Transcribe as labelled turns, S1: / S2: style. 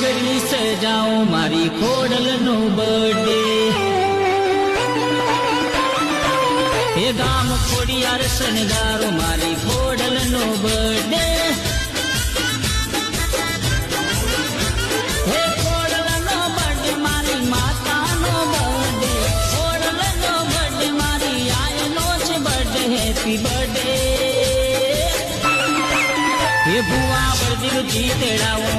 S1: ઘડી સજાઓ મારી ખોડલનો બર્થડે એ ગામ ખોડિયાર શણગારો મારી ખોડલનો બર્થડે હે ખોડલનો બર્થડે મારી માતાનો બર્થડે ખોડલનો બર્થડે મારી આયનો છે બર્થડે હેપી બર્થડે એ ભુવા બળદીવજી તેડાવો